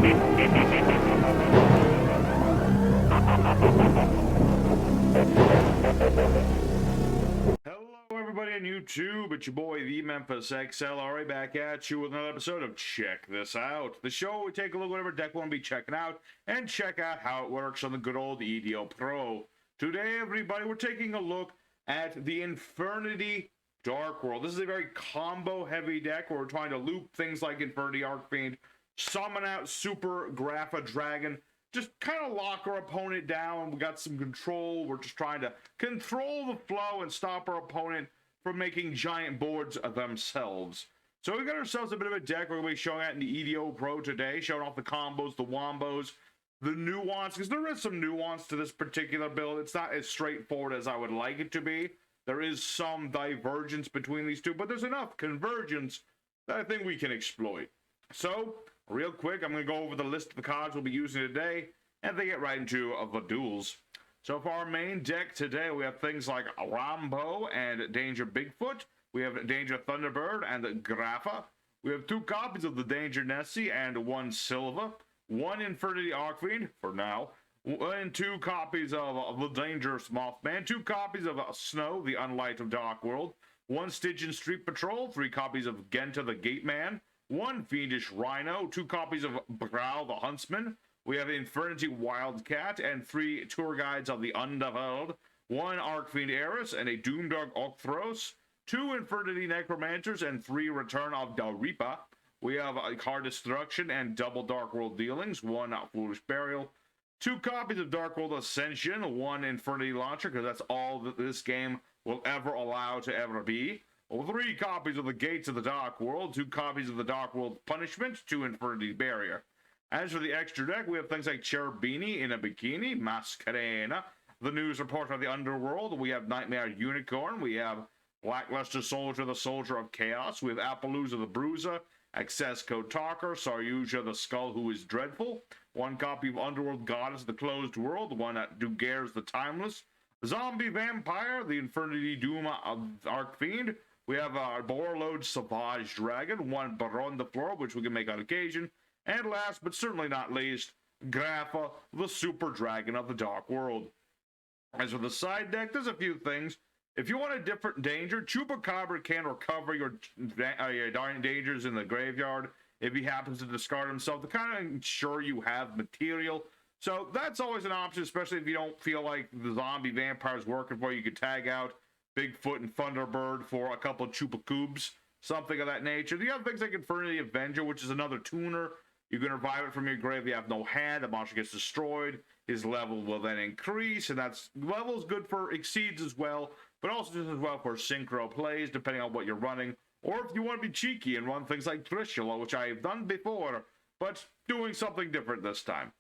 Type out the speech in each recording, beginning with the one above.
Hello, everybody on YouTube. It's your boy, the Memphis XLR, back at you with another episode of Check This Out. The show we take a look at whatever deck we'll be checking out and check out how it works on the good old yugioh Pro. Today, everybody, we're taking a look at the Infernity darkworld. This is a very combo-heavy deck where we're trying to loop things like Infernity Archfiend, summon out Super Grapha Dragon, just kind of lock our opponent down. We got some control. We're just trying to control the flow and stop our opponent from making giant boards themselves. So we got ourselves a bit of a deck we're going to be showing out in the yugioh Pro today, showing off the combos, the wombos, the nuance, because there is some nuance to this particular build. It's not as straightforward as I would like it to be. There is some divergence between these two, but there's enough convergence that I think we can exploit. So, real quick, I'm going to go over the list of the cards we'll be using today, and then get right into the duels. So for our main deck today, we have things like Rambo and Danger Bigfoot. We have Danger Thunderbird and Grapha. We have 2 copies of the Danger Nessie and 1 Silva. 1 Infernity Archfiend, for now. And 2 copies of the Dangerous Mothman. 2 copies of Snow, the Unlight of Darkworld. 1 Stygian Street Patrol. 3 copies of Genta the Gateman. 1 Fiendish Rhino. 2 copies of Brow the Huntsman. We have Infernity Wildcat and 3 tour guides of the Underworld. 1 Archfiend Eris and a Doomdark Octhros. 2 Infernity Necromancers and 3 Return of the Reaper. We have a Card Destruction and double Darkworld Dealings. 1 Foolish Burial. 2 copies of Darkworld Ascension. 1 Infernity Launcher, because that's all that this game will ever allow to ever be. 3 copies of the Gates of the Dark World, 2 copies of the Dark World Punishment, 2 Infernity Barrier. As for the extra deck, we have things like Cherubini in a Bikini, Mascarena, the News Reporter of the Underworld, we have Nightmare Unicorn, we have Lackluster Soldier, the Soldier of Chaos, we have Appaloosa the Bruiser, Access Code Talker, Saryuja the Skull Who is Dreadful, 1 copy of Underworld Goddess of the Closed World, 1 Dugares the Timeless, Zombie Vampire, the Infernity Doom of Archfiend. We have our Borlode Savage Dragon, 1 Baron de Fleur, which we can make on occasion. And last, but certainly not least, Grapha, the Super Dragon of the Dark World. As for the side deck, there's a few things. If you want a different danger, Chupacabra can recover your dangers in the graveyard if he happens to discard himself to kind of ensure you have material. So that's always an option, especially if you don't feel like the zombie vampire is working for you. You could tag out Bigfoot and Thunderbird for a couple of Chupacubes, something of that nature. The other things like Infernity Avenger, which is another tuner. You can revive it from your grave. You have no hand. The monster gets destroyed. His level will then increase, and that's level is good for exceeds as well, but also just as well for synchro plays, depending on what you're running. Or if you want to be cheeky and run things like Trishula, which I've done before, but doing something different this time.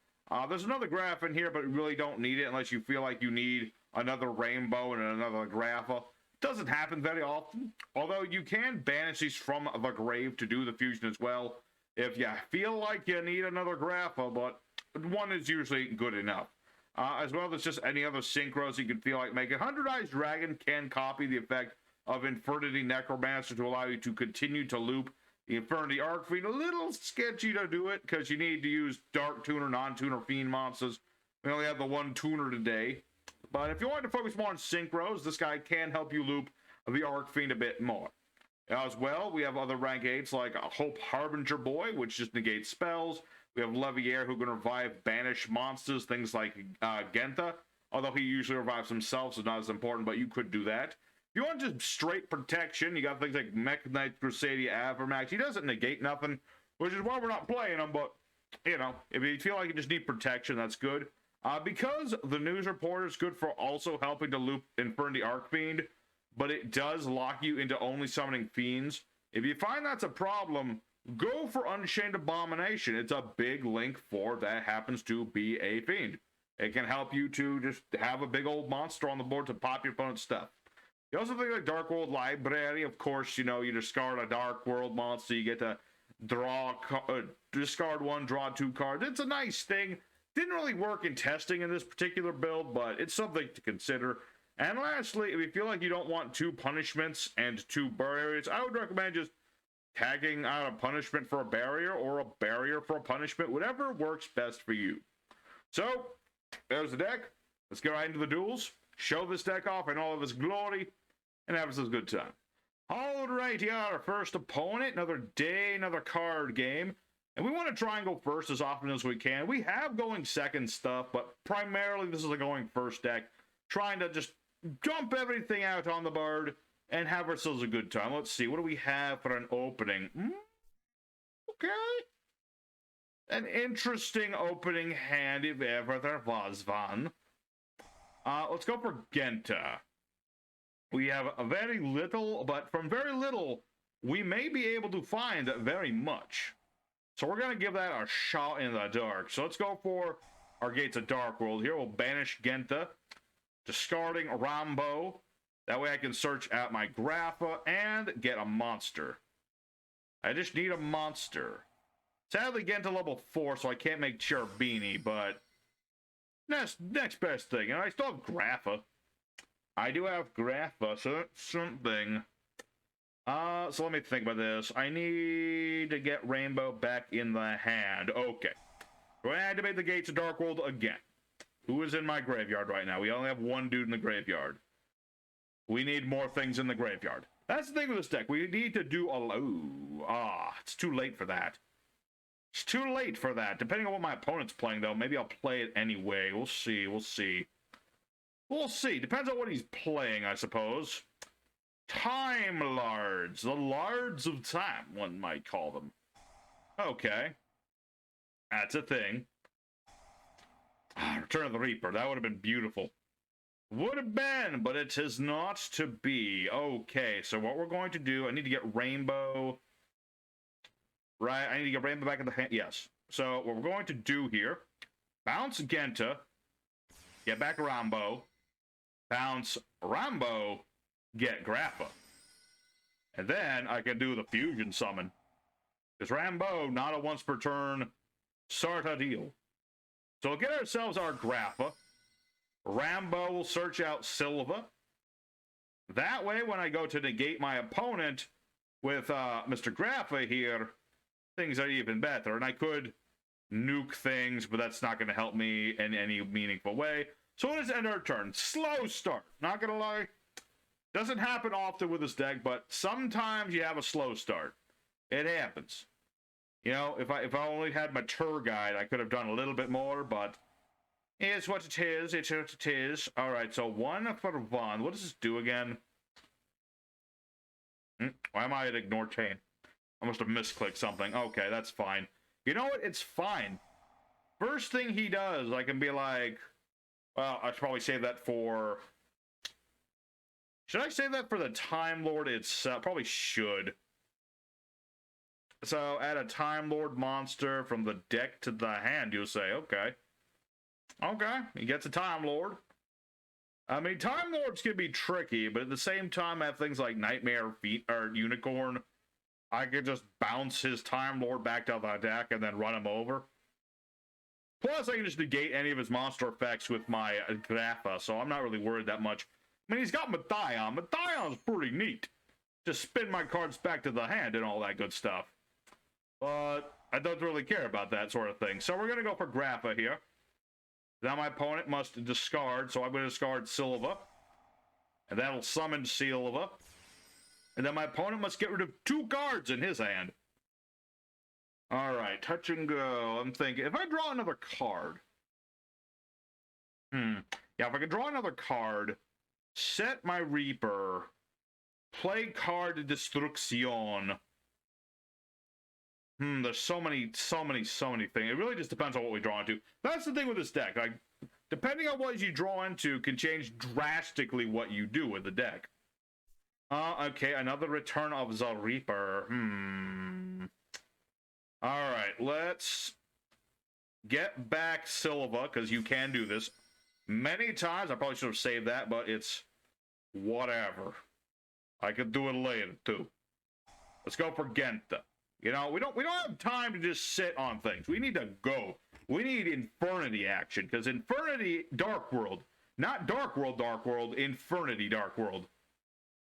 There's another graph in here, but you really don't need it unless you feel like you need another rainbow and another grapha. Doesn't happen very often, although you can banish these from the grave to do the fusion as well if you feel like you need another grapha, but 1 is usually good enough. As well as just any other synchros you can feel like making. 100 Eyes Dragon can copy the effect of Infernity Necromancer to allow you to continue to loop the Infernity Archfiend. A little sketchy to do it because you need to use Dark Tuner, Non-Tuner Fiend monsters. We only have the 1 tuner today. But if you want to focus more on synchros, this guy can help you loop the Archfiend a bit more. As well, we have other rank 8s like Hope Harbinger Boy, which just negates spells. We have Levier, who can revive banished monsters, things like Genta, although he usually revives himself, so not as important, but you could do that. If you want just straight protection, you got things like Mech Knight Crusadia Avermax. He doesn't negate nothing, which is why we're not playing him, but, you know, if you feel like you just need protection, that's good. Because the News Reporter is good for also helping to loop Infernity Archfiend, but it does lock you into only summoning fiends. If you find that's a problem, go for Unchained Abomination. It's a big link for that happens to be a fiend. It can help you to just have a big old monster on the board to pop your opponent's stuff. You also think like Dark World Library. Of course, you know, you discard a Dark World monster, you get to discard 1, draw 2 cards. It's a nice thing. Didn't really work in testing in this particular build, but it's something to consider. And lastly, if you feel like you don't want 2 punishments and 2 barriers, I would recommend just tagging out a punishment for a barrier or a barrier for a punishment, whatever works best for you. So, there's the deck. Let's get right into the duels, show this deck off in all of its glory, and have us a good time. Alright, yeah, our first opponent, another day, another card game. And we want to try and go first as often as we can. We have going second stuff, but primarily this is a going first deck. Trying to just dump everything out on the board and have ourselves a good time. Let's see, what do we have for an opening? Okay. An interesting opening hand, if ever there was one. Let's go for Genta. We have a very little, but from very little, we may be able to find very much. So we're going to give that a shot in the dark. So let's go for our Gates of Darkworld here. We'll banish Genta, discarding Rambo. That way I can search out my Grapha and get a monster. I just need a monster. Sadly, Genta level 4, so I can't make Cherubini, but next best thing. And I still have Grapha. I do have Grapha, so that's something. So let me think about this. I need to get Rainbow back in the hand. Okay. We're going to activate the Gates of Darkworld again. Who is in my graveyard right now? We only have one dude in the graveyard. We need more things in the graveyard. That's the thing with this deck. We need to do a... it's too late for that. It's too late for that. Depending on what my opponent's playing, though, maybe I'll play it anyway. We'll see. We'll see. We'll see. Depends on what he's playing, I suppose. Time Lards. The Lards of Time, one might call them. Okay. That's a thing. Return of the Reaper. That would have been beautiful. Would have been, but it is not to be. Okay, so what we're going to do, I need to get Rainbow. Right, I need to get Rainbow back in the hand. Yes. So what we're going to do here, bounce Genta, get back Rambo, bounce Rambo, get Grapha. And then I can do the fusion summon. Because Rambo, not a once per turn, Sarta deal. So we'll get ourselves our Grapha. Rambo will search out Silva. That way, when I go to negate my opponent with Mr. Grapha here, things are even better. And I could nuke things, but that's not going to help me in any meaningful way. So let's end our turn. Slow start. Not going to lie. Doesn't happen often with this deck, but sometimes you have a slow start. It happens. You know, if I only had my tour guide, I could have done a little bit more, but it's what it is. It's what it is. All right, so 1 for 1. What does this do again? Why am I at ignore chain? I must have misclicked something. Okay, that's fine. You know what? It's fine. First thing he does, I can be like, well, I should probably save that for... Should I save that for the Time Lord itself? Probably should. So, add a Time Lord monster from the deck to the hand, you'll say. Okay. Okay, he gets a Time Lord. I mean, Time Lords can be tricky, but at the same time, I have things like Nightmare Feet or Unicorn. I could just bounce his Time Lord back to the deck and then run him over. Plus, I can just negate any of his monster effects with my Grapha, so I'm not really worried that much. I mean, he's got Mathion. Mathion's pretty neat. Just spin my cards back to the hand and all that good stuff. But I don't really care about that sort of thing. So we're going to go for Grapha here. Now my opponent must discard, so I'm going to discard Silva. And that'll summon Silva. And then my opponent must get rid of 2 cards in his hand. Alright, touch and go. I'm thinking, if I draw another card... Yeah, if I can draw another card... Set my Reaper. Play card Destruction. There's so many things. It really just depends on what we draw into. That's the thing with this deck. Like, depending on what you draw into can change drastically what you do with the deck. Okay, another Return of the Reaper. Alright, let's get back Silva, because you can do this. Many times, I probably should have saved that, but it's whatever. I could do it later, too. Let's go for Genta. You know, we don't have time to just sit on things. We need to go. We need Infernity action, because Infernity Darkworld, not Darkworld, Infernity Darkworld.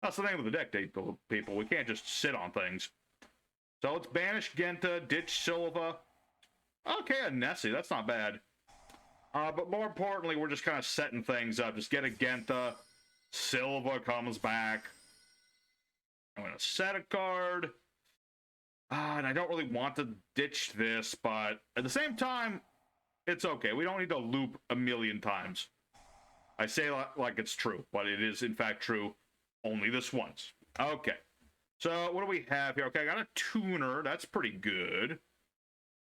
That's the name of the deck, people. We can't just sit on things. So let's banish Genta, ditch Silva. Okay, a Nessie, that's not bad. But more importantly, we're just kind of setting things up. Just get a Genta, Silva comes back. I'm going to set a card. And I don't really want to ditch this, but at the same time, it's okay. We don't need to loop a million times. I say like it's true, but it is in fact true only this once. Okay. So what do we have here? Okay, I got a tuner. That's pretty good.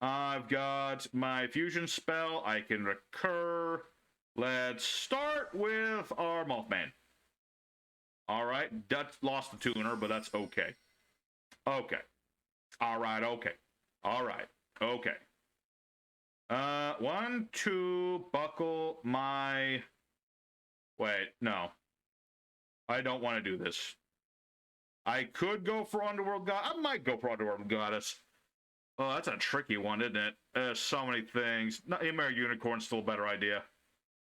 I've got my fusion spell. I can recur. Let's start with our Mothman. All right, that lost the tuner, but that's okay. Okay. All right, okay. All right, okay. 1, 2, buckle my... Wait, no. I don't want to do this. I could go for Underworld God. I might go for Underworld Goddess. Oh, that's a tricky one, isn't it? There's so many things. Nightmare Unicorn's still a better idea.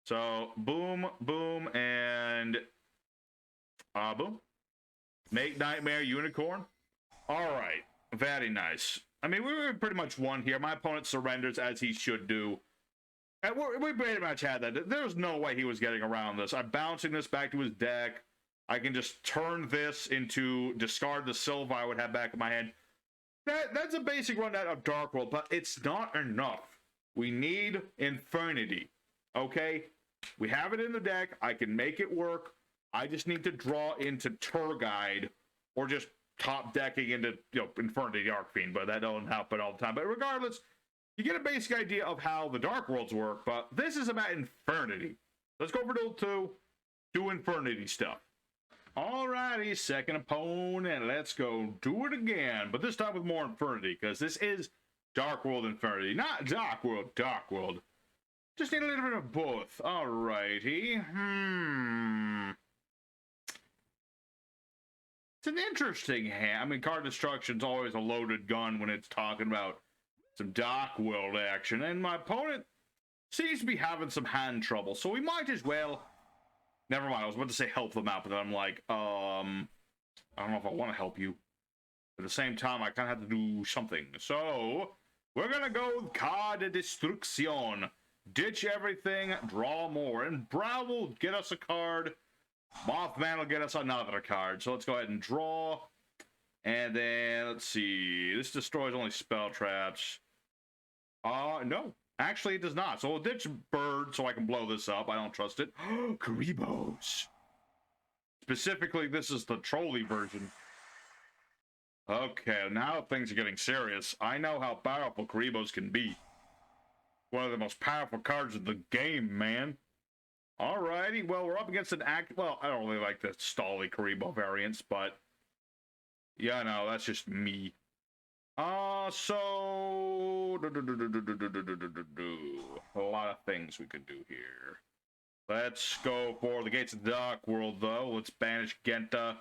So, boom, boom, and... boom. Make Nightmare Unicorn. Alright. Very nice. I mean, we pretty much won here. My opponent surrenders, as he should do. And we pretty much had that. There's no way he was getting around this. I'm bouncing this back to his deck. I can just turn this into discard the Silva I would have back in my hand. That's a basic rundown of Darkworld, but it's not enough. We need Infernity. Okay? We have it in the deck. I can make it work. I just need to draw into Tour Guide or just top decking into, Infernity Arcfiend, but that don't happen all the time. But regardless, you get a basic idea of how the Dark Worlds work, but this is about Infernity. Let's go for duel 2, do Infernity stuff. Alrighty, second opponent, let's go do it again, but this time with more Infernity, because this is Dark World Infernity, not Dark World, Dark World. Just need a little bit of both. Alrighty, It's an interesting hand. I mean, card destruction's always a loaded gun when it's talking about some Dark World action, and my opponent seems to be having some hand trouble, so we might as well... Never mind, I was about to say help them out, but then I'm like, I don't know if I want to help you. At the same time, I kind of have to do something. So, we're going to go with Card de Destruction. Ditch everything, draw more. And Brow will get us a card. Mothman will get us another card. So let's go ahead and draw. And then, let's see. This destroys only spell traps. No. Actually, it does not. So we'll ditch Bird so I can blow this up. I don't trust it. Karibos. Specifically, this is the trolley version. Okay, now things are getting serious. I know how powerful Karibos can be. One of the most powerful cards in the game, man. Alrighty, well, we're up against an act... Well, I don't really like the Stally Karibo variants, but... Yeah, no, that's just me. So... A lot of things we could do here. Let's go for the Gates of the Dark World, though. Let's banish Genta.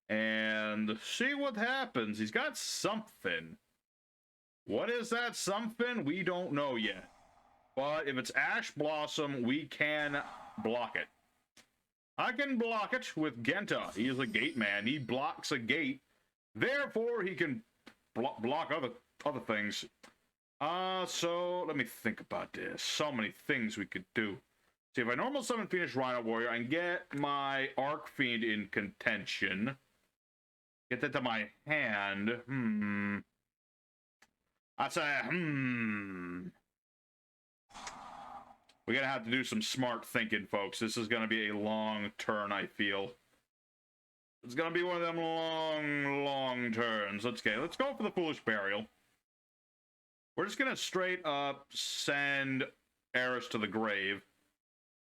And see what happens. He's got something. What is that something? We don't know yet. But if it's Ash Blossom, we can block it. I can block it with Genta. He is a gate man. He blocks a gate. Therefore, he can block other things. So let me think about this. So many things we could do. See, if I normal summon Phoenix Rhino Warrior and get my Arcfiend in contention, get that to my hand. I say, we're gonna have to do some smart thinking, folks. This is gonna be a long turn, I feel. It's gonna be one of them long turns. Let's go for the Foolish Burial. We're just gonna straight up send Eris to the grave.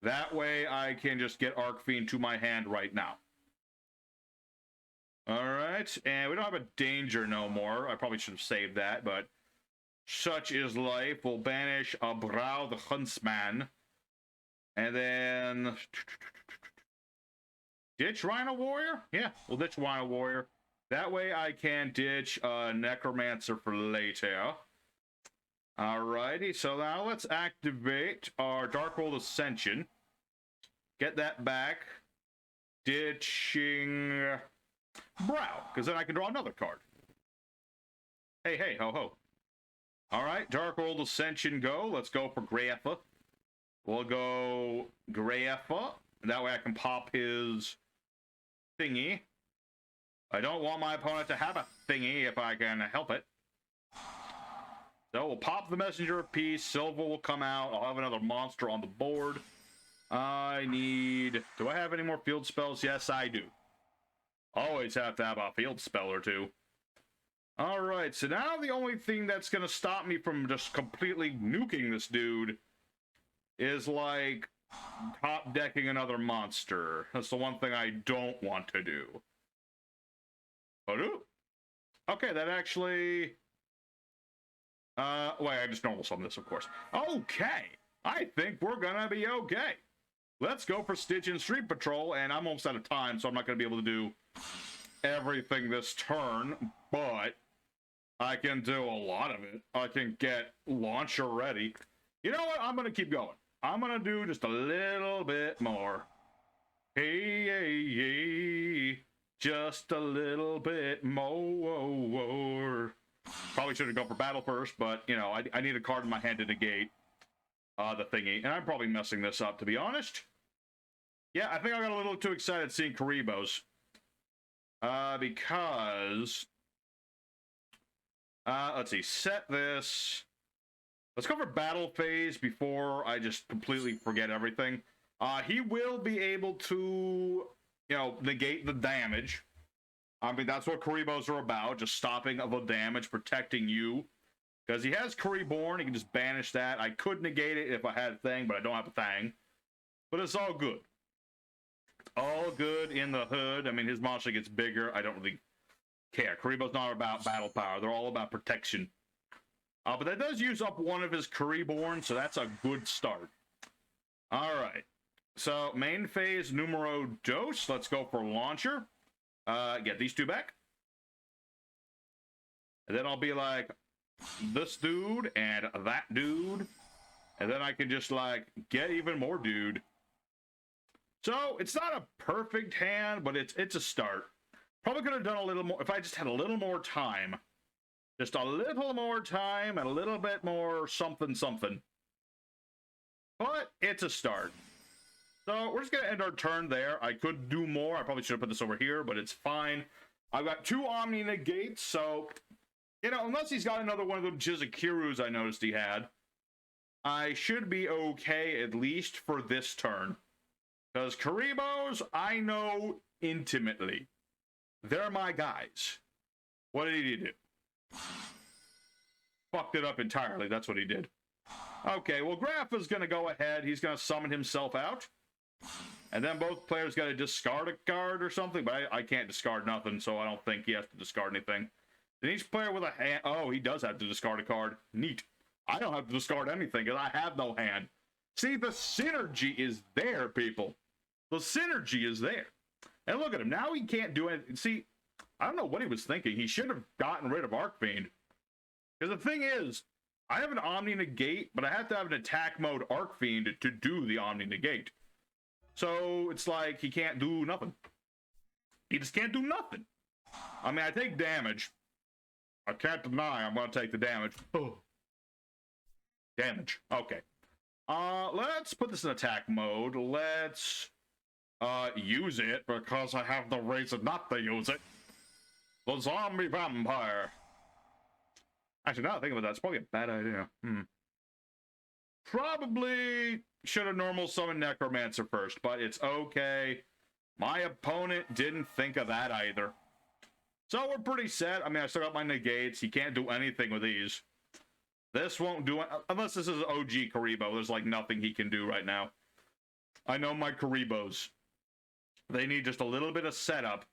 That way I can just get Arcfiend to my hand right now. Alright, and we don't have a danger no more. I probably should have saved that, but such is life. We'll banish Brow the Huntsman. And then... Ditch Rhino Warrior? Yeah, we'll ditch Rhino Warrior. That way I can ditch Necromancer for later. Alrighty, so now let's activate our Dark World Ascension. Get that back. Ditching Brow, because then I can draw another card. Hey, hey, ho, ho. All right, Darkworld Ascension go. Let's go for Grapha. We'll go Grapha. That way I can pop his thingy. I don't want my opponent to have a thingy if I can help it. So we'll pop the Messenger of Peace. Silver will come out. I'll have another monster on the board. I need... Do I have any more field spells? Yes, I do. Always have to have a field spell or two. Alright, so now the only thing that's going to stop me from just completely nuking this dude is, like, top decking another monster. That's the one thing I don't want to do. Oh, okay, that actually... wait, I just normal summon this, of course. Okay, I think we're gonna be okay. Let's go for Stitch and Street Patrol, and I'm almost out of time, so I'm not gonna be able to do everything this turn, but I can do a lot of it. I can get launcher ready. You know what? I'm gonna keep going. I'm gonna do just a little bit more. Hey, hey, hey. Just a little bit more. Probably should have gone for battle first, but, you know, I need a card in my hand to negate the thingy. And I'm probably messing this up, to be honest. Yeah, I think I got a little too excited seeing Karibos. Because... let's see, set this. Let's go for battle phase before I just completely forget everything. He will be able to, you know, negate the damage. I mean, that's what Karibos are about, just stopping the damage, protecting you. Because he has Kariborn, he can just banish that. I could negate it if I had a thing, but I don't have a thing. But it's all good. It's all good in the hood. I mean, his monster gets bigger. I don't really care. Karibo's not about battle power. They're all about protection. But that does use up one of his Kariborn, so that's a good start. Alright. So, main phase, numero dos. Let's go for launcher. Get these two back. And then I'll be like, this dude and that dude. And then I can just, like, get even more dude. So, it's not a perfect hand, but it's a start. Probably could have done a little more, if I just had a little more time. Just a little more time and a little bit more something something. But it's a start. So we're just going to end our turn there. I could do more. I probably should have put this over here, but it's fine. I've got 2 Omni Negates, so, you know, unless he's got another one of them Jizakirus I noticed he had, I should be okay at least for this turn. Because Karibos, I know intimately. They're my guys. What did he do? Fucked it up entirely. That's what he did. Okay, well, Graph is going to go ahead. He's going to summon himself out. And then both players got to discard a card or something, but I can't discard nothing, so I don't think he has to discard anything. Then each player with a hand... Oh, he does have to discard a card. Neat. I don't have to discard anything, because I have no hand. See, the synergy is there, people. The synergy is there. And look at him. Now he can't do anything. See, I don't know what he was thinking. He should have gotten rid of Arcfiend. Because the thing is, I have an Omni Negate, but I have to have an attack mode Arcfiend to do the Omni Negate. So it's like he can't do nothing. He just can't do nothing. I mean, I take damage. I can't deny I'm going to take the damage. Oh. Damage. Okay. Let's put this in attack mode. Let's use it because I have the reason not to use it. The zombie vampire. Actually, now that I think about that, it's probably a bad idea. Probably should have normal summoned Necromancer first, but it's okay. My opponent didn't think of that either. So we're pretty set. I mean, I still got my negates. He can't do anything with these. This won't do it, unless this is OG Karibo. There's like nothing he can do right now. I know my Karibos. They need just a little bit of setup.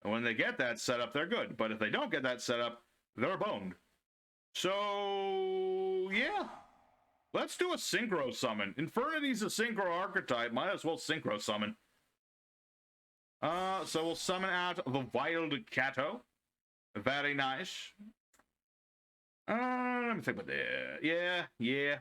And when they get that setup, they're good. But if they don't get that setup, they're boned. So, yeah. Let's do a Synchro Summon. Infernity's a Synchro archetype. Might as well Synchro Summon. So we'll summon out the Wild Cato. Very nice. Let me think about that. Yeah,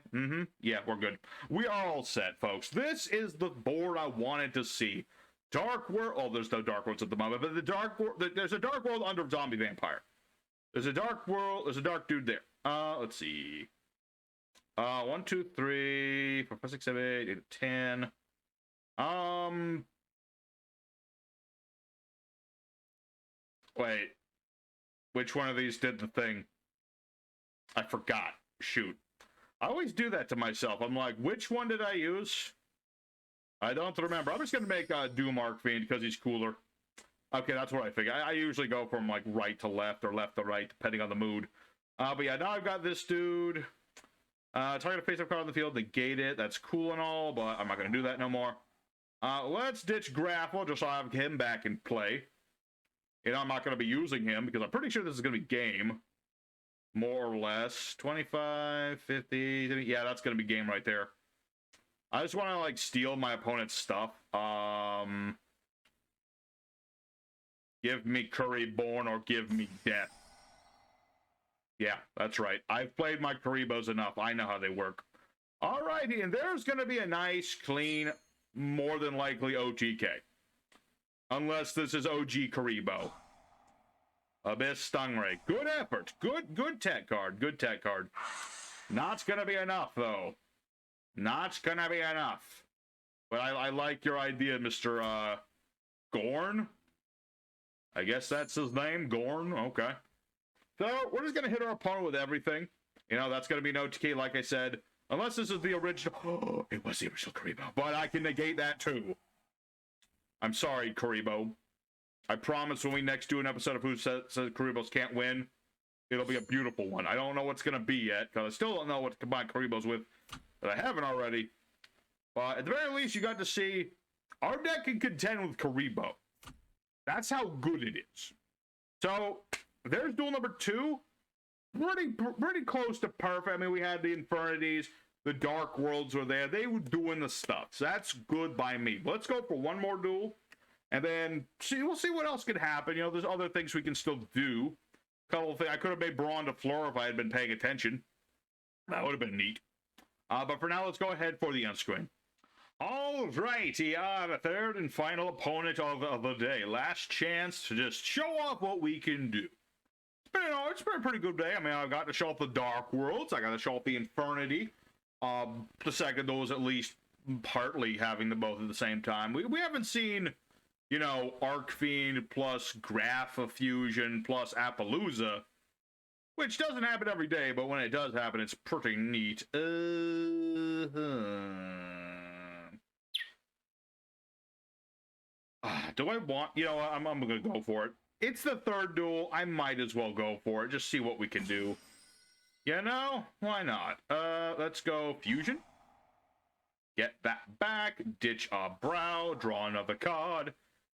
we're good. We are all set, folks. This is the board I wanted to see. Dark World. Oh, there's no Dark Worlds at the moment, but the Dark World. There's a Dark World under Zombie Vampire. There's a dark world. There's a dark dude there. Let's see. 1, 2, 3, 4, 5, 6, 7, 8, 8, 10. Wait. Which one of these did the thing? I forgot. Shoot. I always do that to myself. I'm like, which one did I use? I don't remember. I'm just gonna make Doom Archfiend because he's cooler. Okay, that's what I figure. I usually go from like right to left or left to right, depending on the mood. But yeah, now I've got this dude. Target a face-up card on the field, negate it. That's cool and all, but I'm not gonna do that no more. Let's ditch Grapple just so I have him back in play. You know, I'm not gonna be using him because I'm pretty sure this is gonna be game. More or less. 25, 50. Yeah, that's gonna be game right there. I just want to like steal my opponent's stuff. Give me Curryborn or give me death. Yeah, that's right. I've played my Karibos enough. I know how they work. Alrighty, and there's going to be a nice, clean, more than likely OTK. Unless this is OG Karibo. Abyss Stingray. Good effort. Good tech card. Good tech card. Not going to be enough, though. Not going to be enough. But I like your idea, Mr. Gorn. I guess that's his name, Gorn. Okay. So, we're just going to hit our opponent with everything. You know, that's going to be an OTK, like I said. Unless this is the original. Oh, it was the original Karibo. But I can negate that, too. I'm sorry, Karibo. I promise when we next do an episode of Who Says Karibos Can't Win, it'll be a beautiful one. I don't know what's going to be yet, because I still don't know what to combine Karibos with, but I haven't already. But at the very least, you got to see our deck can contend with Karibo. That's how good it is. So, there's duel number 2. Pretty close to perfect. I mean, we had the Infernities, the Dark Worlds were there. They were doing the stuff. So that's good by me. But let's go for one more duel. And then we'll see what else could happen. You know, there's other things we can still do. Couple of things. I could have made Brawn to floor if I had been paying attention. That would have been neat. But for now, let's go ahead for the end screen. All right, the third and final opponent of the day. Last chance to just show off what we can do. It's been a pretty good day. I mean, I got to show off the Dark Worlds. I got to show off the Infernity. The second duel was at least partly having them both at the same time. We haven't seen, you know, Archfiend plus Grapha Fusion plus Appaloosa, which doesn't happen every day, but when it does happen, it's pretty neat. Do I want... You know what? I'm going to go for it. It's the third duel. I might as well go for it. Just see what we can do. You know? Why not? Let's go Fusion. Get that back. Ditch a brow. Draw another card.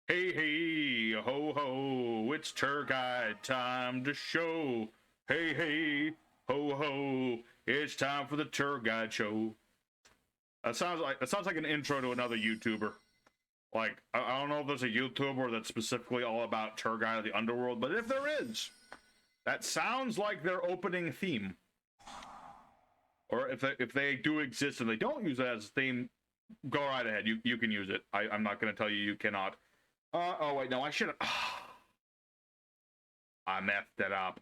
Hey, hey, ho, ho. It's tour guide time to show. Hey, hey, ho, ho. It's time for the tour guide show. That sounds like an intro to another YouTuber. Like, I don't know if there's a YouTuber that's specifically all about Tour Guide of the Underworld, but if there is, that sounds like their opening theme. Or if they do exist and they don't use it as a theme, go right ahead. You can use it. I'm not going to tell you cannot. Oh, wait, no, I should have... I messed it up.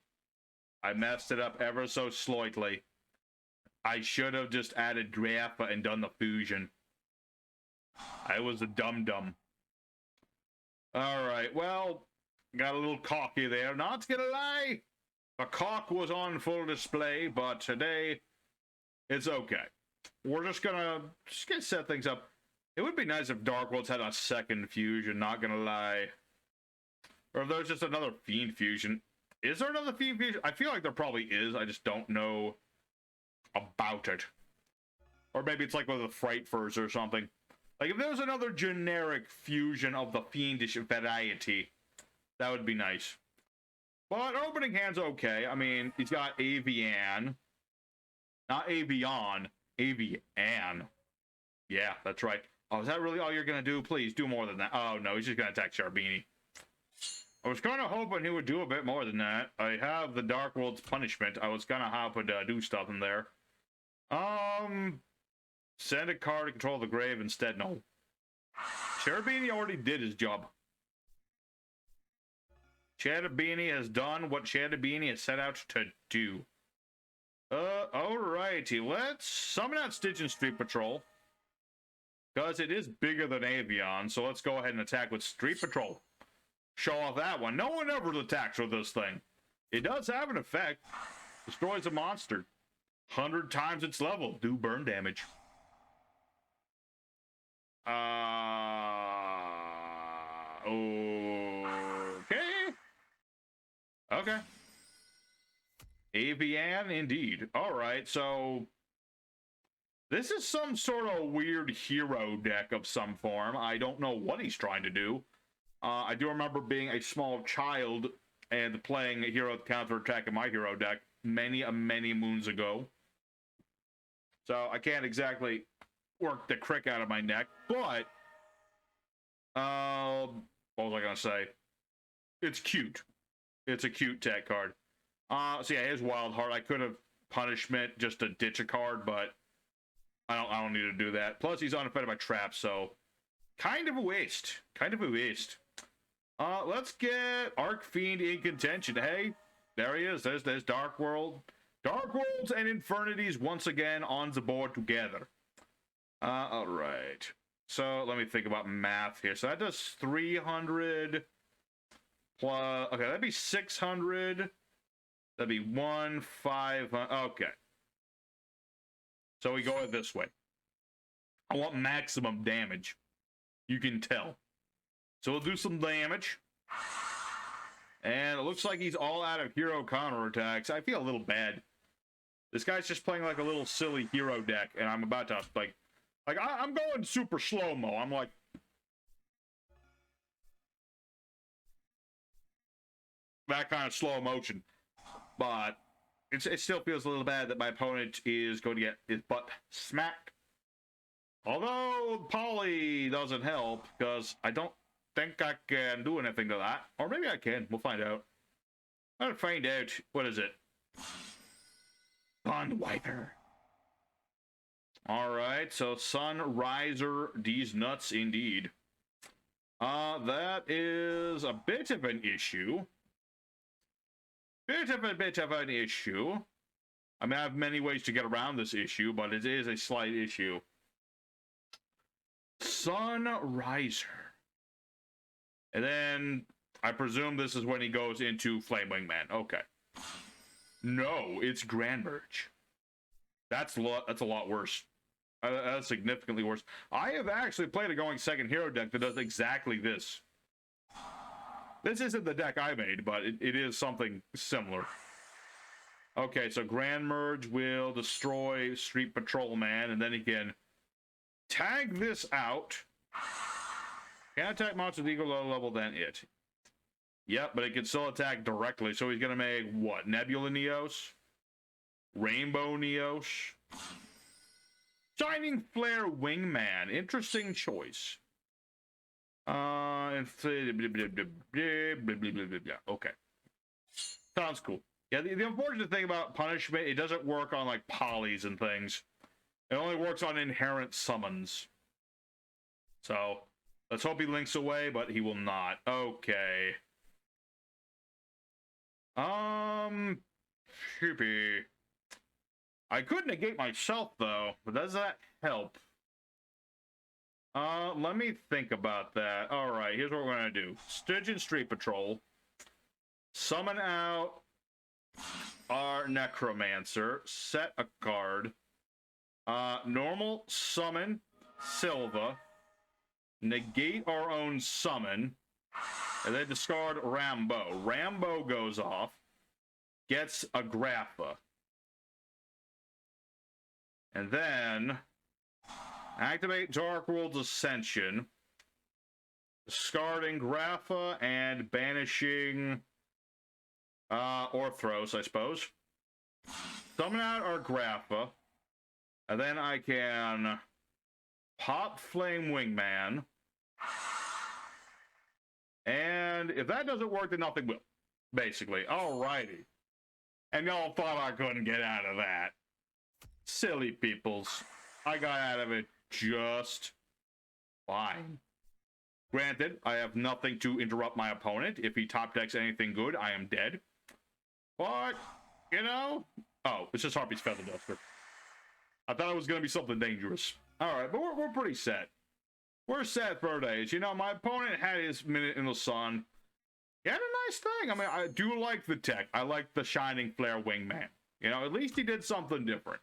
I messed it up ever so slightly. I should have just added Grapha and done the fusion. I was a dum-dum. Alright, well, got a little cocky there. Not gonna lie, the cock was on full display, but today, it's okay. We're just gonna set things up. It would be nice if Dark Worlds had a second fusion, not gonna lie. Or if there's just another Fiend fusion. Is there another Fiend fusion? I feel like there probably is, I just don't know about it. Or maybe it's like with the Frightfurs or something. Like, if there's another generic fusion of the Fiendish variety, that would be nice. But opening hand's okay. I mean, he's got Avian. Not Avion. Avian. Yeah, that's right. Oh, is that really all you're going to do? Please, do more than that. Oh, no, he's just going to attack Charbini. I was kind of hoping he would do a bit more than that. I have the Dark World's Punishment. I was kind of hoping to do stuff in there. Send a card to control the grave instead. No. Cherubini already did his job. Shadabini has done what Shadabini has set out to do. Alrighty, let's summon out Stygian Street Patrol. Because it is bigger than Avion, so let's go ahead and attack with Street Patrol. Show off that one. No one ever attacks with this thing. It does have an effect. Destroys a monster. 100 times its level. Do burn damage. Okay. Okay. Avian, indeed. Alright, so... this is some sort of weird hero deck of some form. I don't know what he's trying to do. I do remember being a small child and playing a hero counterattack in my hero deck many moons ago. So I can't exactly work the crick out of my neck, but... what was I going to say? It's cute. It's a cute tech card. So yeah, here's Wild Heart. I could have Punishment just to ditch a card, but I don't need to do that. Plus, he's unaffected by traps, so kind of a waste. Kind of a waste. Let's get Arc Fiend in contention. Hey, there he is. There's Darkworld. Darkworlds and Infernities once again on the board together. All right. So let me think about math here. So that does 300 plus. Okay, that'd be 600. That'd be 500. Okay. So we go it this way. I want maximum damage. You can tell. So we'll do some damage. And it looks like he's all out of hero counterattacks. I feel a little bad. This guy's just playing like a little silly hero deck, and I'm about to I'm going super slow-mo. I'm like, that kind of slow motion. But it still feels a little bad that my opponent is going to get his butt smacked. Although Polly doesn't help, because I don't think I can do anything to that. Or maybe I can. We'll find out. I'll find out. What is it? Sun Wiper. Alright, so Sun Riser, these nuts indeed. That is a bit of an issue. Bit of an issue. I mean, I have many ways to get around this issue, but it is a slight issue. Sun Riser. And then, I presume this is when he goes into Flame Wingman. Okay. No, it's Grand Merge. That's a lot worse. That's significantly worse. I have actually played a going second hero deck that does exactly this. This isn't the deck I made, but it is something similar. Okay, so Grand Merge will destroy Street Patrol Man, and then he can tag this out. Can attack monsters equal low level than it. Yep, but it can still attack directly, so he's going to make, what, Nebula Neos? Rainbow Neos? Shining Flare Wingman. Interesting choice. Okay. Sounds cool. Yeah, the unfortunate thing about Punishment, it doesn't work on, like, polys and things. It only works on inherent summons. So, let's hope he links away, but he will not. Okay. Shoopy. I could negate myself, though, but does that help? Let me think about that. Alright, here's what we're gonna do. Stygian Street Patrol. Summon out our Necromancer. Set a card. Normal summon Silva. Negate our own summon. And then discard Rambo. Rambo goes off. Gets a Grappa. And then activate Darkworld's Ascension, discarding Grapha and banishing Orthros, I suppose. Summon out our Grapha, and then I can pop Flame Wingman. And if that doesn't work, then nothing will. Basically. Alrighty. And y'all thought I couldn't get out of that. Silly peoples. I got out of it just fine. Granted, I have nothing to interrupt my opponent. If he top decks anything good, I am dead. But, you know... Oh, it's just Harpy's Feather Duster. I thought it was going to be something dangerous. Alright, but we're pretty set. We're set for days. You know, my opponent had his minute in the sun. He had a nice thing. I mean, I do like the tech. I like the Shining Flare Wingman. You know, at least he did something different.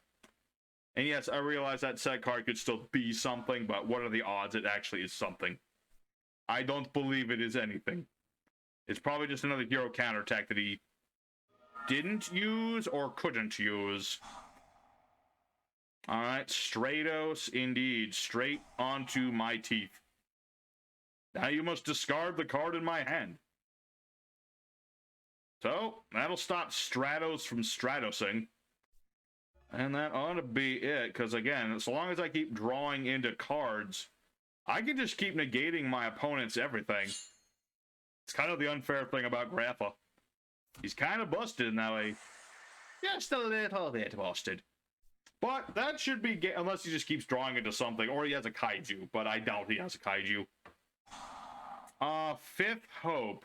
And yes, I realize that set card could still be something, but what are the odds it actually is something? I don't believe it is anything. It's probably just another hero counterattack that he didn't use or couldn't use. Alright, Stratos indeed. Straight onto my teeth. Now you must discard the card in my hand. So, that'll stop Stratos from Stratosing. And that ought to be it, because again, as long as I keep drawing into cards, I can just keep negating my opponent's everything. It's kind of the unfair thing about Grapha. He's kind of busted in that way. Just a little bit busted. But that should be, unless he just keeps drawing into something, or he has a Kaiju, but I doubt he has a Kaiju. Fifth Hope.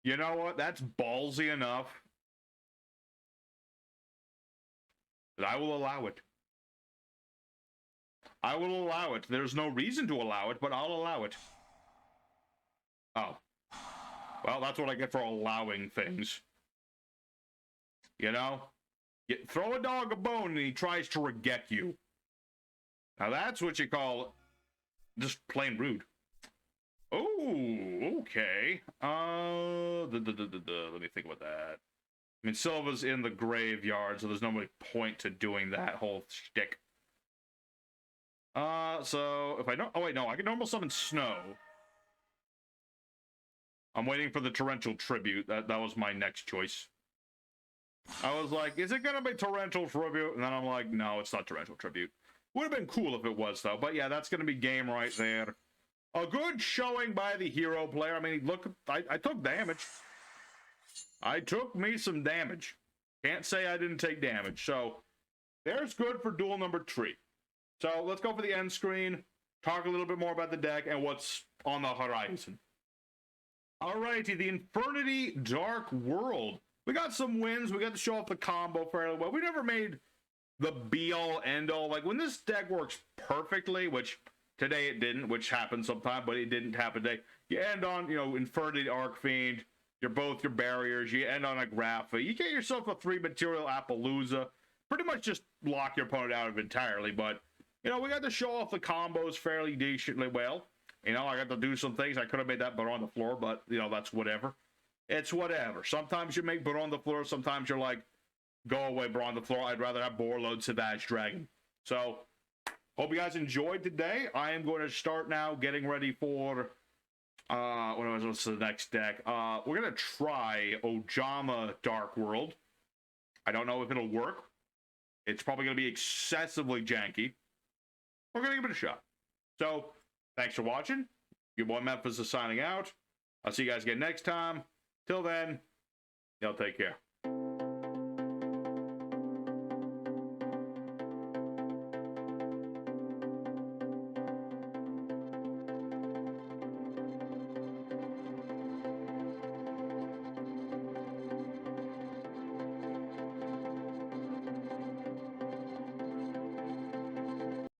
You know what? That's ballsy enough that I will allow it. I will allow it. There's no reason to allow it, but I'll allow it. Oh. Well, that's what I get for allowing things. You know? Throw a dog a bone and he tries to regget you. Now that's what you call just plain rude. Oh, okay. Let me think about that. I mean, Silva's in the graveyard, so there's no really point to doing that whole shtick. So if I don't, oh wait, no, I can normal summon Snow. I'm waiting for the Torrential Tribute. That was my next choice. I was like, is it gonna be Torrential Tribute? And then I'm like, no, it's not Torrential Tribute. Would have been cool if it was, though. But yeah, that's gonna be game right there. A good showing by the hero player. I mean, look, I took damage. I took me some damage. Can't say I didn't take damage. So, there's good for duel number 3. So, let's go for the end screen, talk a little bit more about the deck and what's on the horizon. Alrighty, the Infernity Dark World. We got some wins. We got to show off the combo fairly well. We never made the be-all, end-all. Like, when this deck works perfectly, which today it didn't, which happens sometime, but it didn't happen today. You end on, you know, Infernity Arcfiend. You're both your barriers. You end on a Grapha. You get yourself a 3-material Appaloosa. Pretty much just lock your opponent out of it entirely. But, you know, we got to show off the combos fairly decently well. You know, I got to do some things. I could have made that Baron on the floor, but, you know, that's whatever. It's whatever. Sometimes you make Baron on the floor. Sometimes you're like, go away, Baron on the floor. I'd rather have Borload Savage Dragon. So, hope you guys enjoyed today. I am going to start now getting ready for, what's the next deck? We're going to try Ojama Dark World. I don't know if it'll work. It's probably going to be excessively janky. We're going to give it a shot. So, thanks for watching. Your boy Memphis is signing out. I'll see you guys again next time. Till then, y'all take care.